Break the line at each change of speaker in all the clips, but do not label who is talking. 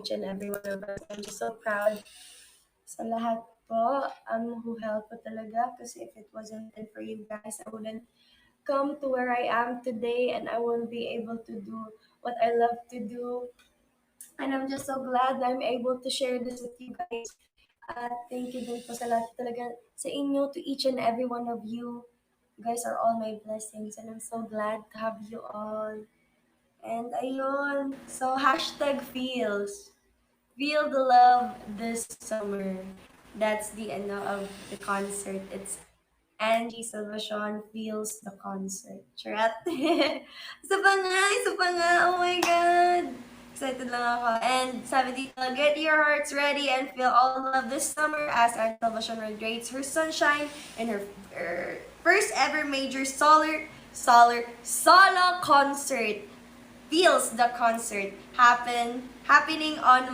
each and every one of us. I'm just so proud sa lahat po who helped po talaga kasi if it wasn't then for you guys, I wouldn't come to where I am today and I won't be able to do what I love to do. And I'm just so glad that I'm able to share this with you guys. Thank you din po sa lahat talaga sa inyo, to each and every one of you. You guys are all my blessings and I'm so glad to have you all. And ayun, so hashtag feels. Feel the love this summer. That's the end of the concert. It's Angie Salvacion feels the concert. Charat. Isa pa nga. Oh my God. Excited lang ako. And sabi dito, get your hearts ready and feel all the love this summer as Angie Salvacion radiates her sunshine in her first ever major solo concert. Feels the concert happening on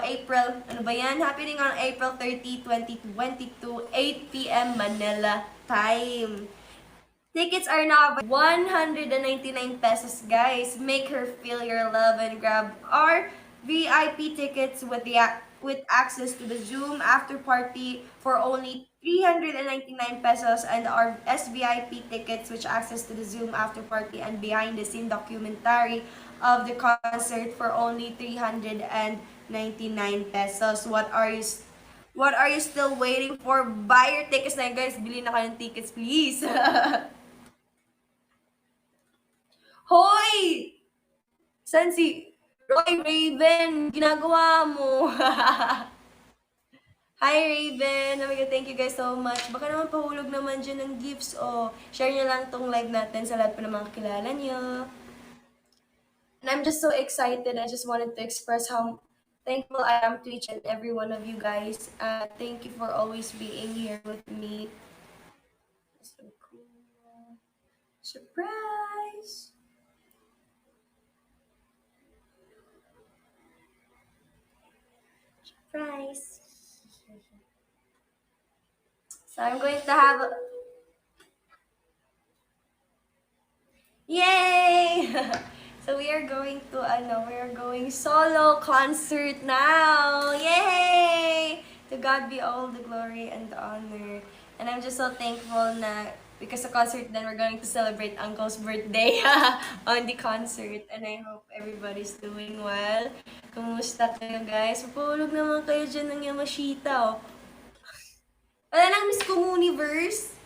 April, ano ba yan? Happening on April 30, 2022, 8 p.m. Manila time. Tickets are now 199 pesos, guys. Make her feel your love and grab our VIP tickets with access to the Zoom after party for only 399 pesos and our SVIP tickets which access to the Zoom after party and behind the scene documentary of the concert for only 399 pesos. What are you still waiting for? Buy your tickets na, guys. Bili na kayo ng tickets, please. Hoy! San si Roy Raven? Ginagawa mo. Hi Raven! Oh my God, thank you guys so much. Baka naman pahulog naman dyan ng gifts o share nyo lang tong live natin sa lahat po ng mga kilala nyo. And I'm just so excited. I just wanted to express how thankful I am to each and every one of you guys. Thank you for always being here with me. So cool. Surprise! Surprise! So I'm going to have Yay! So we are going solo concert now. Yay! To God be all the glory and the honor. And I'm just so thankful na because the concert then we're going to celebrate Uncle's birthday on the concert. And I hope everybody's doing well. Kumusta kayo guys? Mapulog naman kayo dyan ng Yamashita. Oh. Wala nang Miss Comuniverse.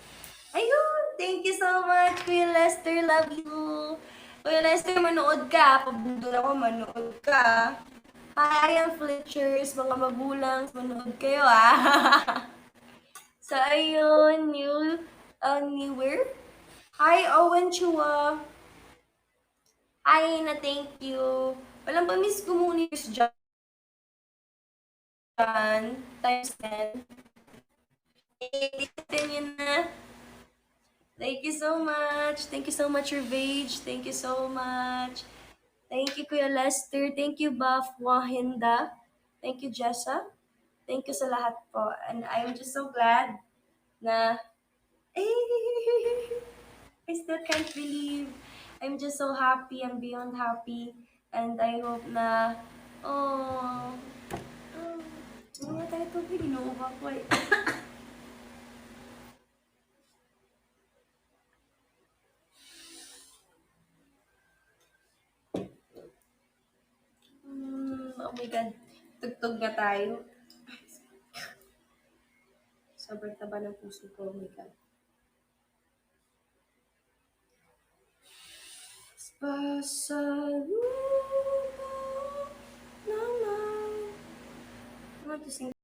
Ayun! Thank you so much, Kuya Lester. Love you. Kuya Lester, manood ka. Pabundol ako, manood ka. Hi, I'm Fletchers. Mga magulang, manood kayo, ah. So, ayun, newer. Hi, Owen Chua. Hi, na thank you. Walang pa Miss Communities dyan. Times 10. Editin yun na. Thank you so much. Thank you so much, Ravage. Thank you so much. Thank you, Kuya Lester. Thank you, Buff Wahinda. Thank you, Jessa. Thank you sa lahat po. And I'm just so glad na, I still can't believe. I'm just so happy. I'm beyond happy. And I hope na, hindi na tayo ito, binuha ko eh. Oh my God. Tugtog na tayo. Sobrang taba ng puso ko. Oh my God. Pasalubong naman. I want to sing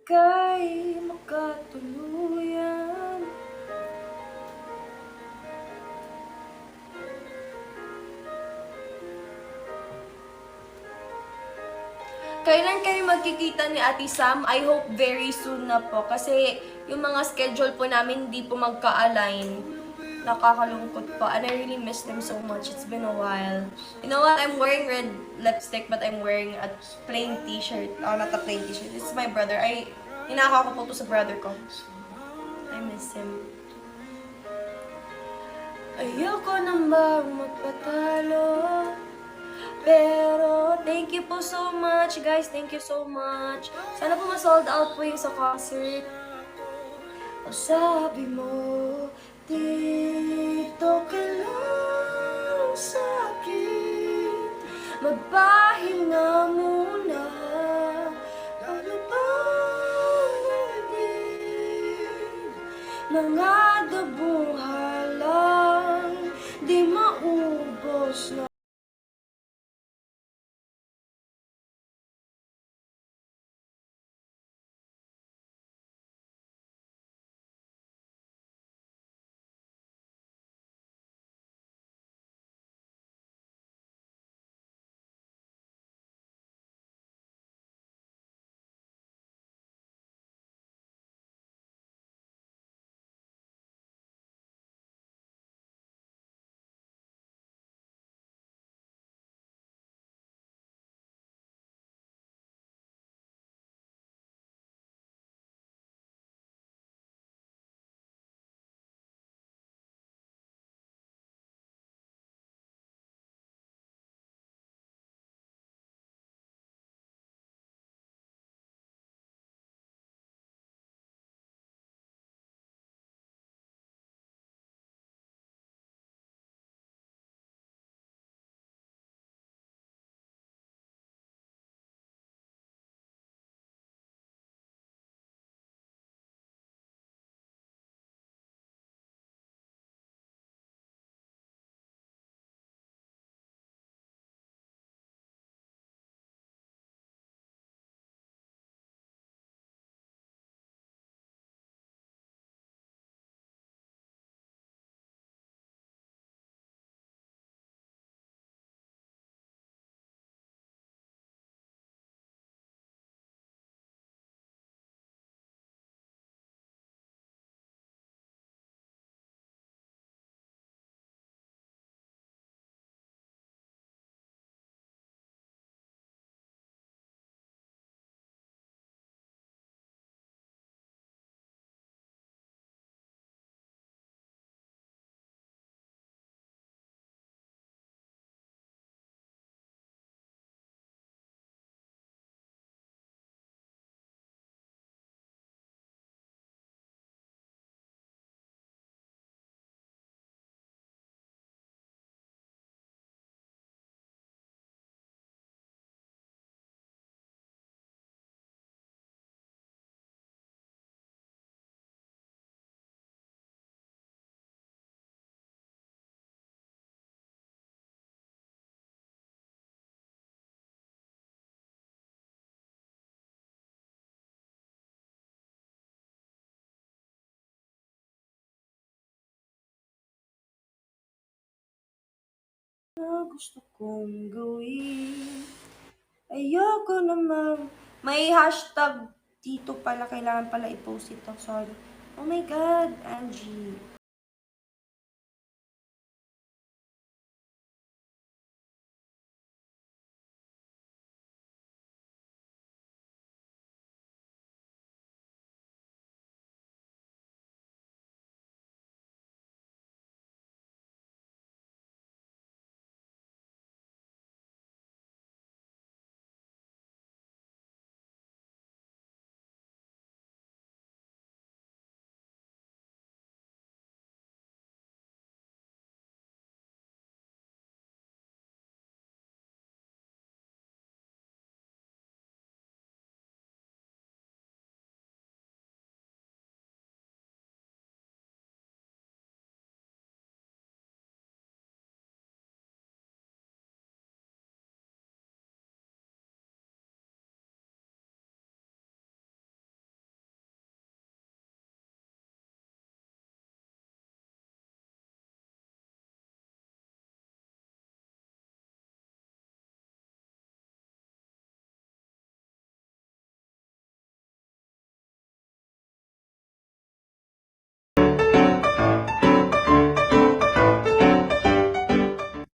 ika'y makatuluyan. Kailan kayo magkikita ni Ate Sam? I hope very soon na po. Kasi yung mga schedule po namin hindi po magka-align. Nakakalungkot po. And I really miss them so much. It's been a while. You know what? I'm wearing red lipstick but I'm wearing a plain t-shirt. Oh, not a plain t-shirt. This is my brother. Inaka ko po to sa brother ko. I miss him. Ayoko namang magpatalo. Pero, thank you po so much, guys. Thank you so much. Sana po ma-sold out po yung sa concert. O sabi mo, dito ka lang sa'kin. Magpahinga muna. Ano bang naging mga dabong halang di maubos na. Gusto kong gawin. Ayoko namang may hashtag dito pala. Kailangan pala i-post ito. Sorry. Oh my God, Angie.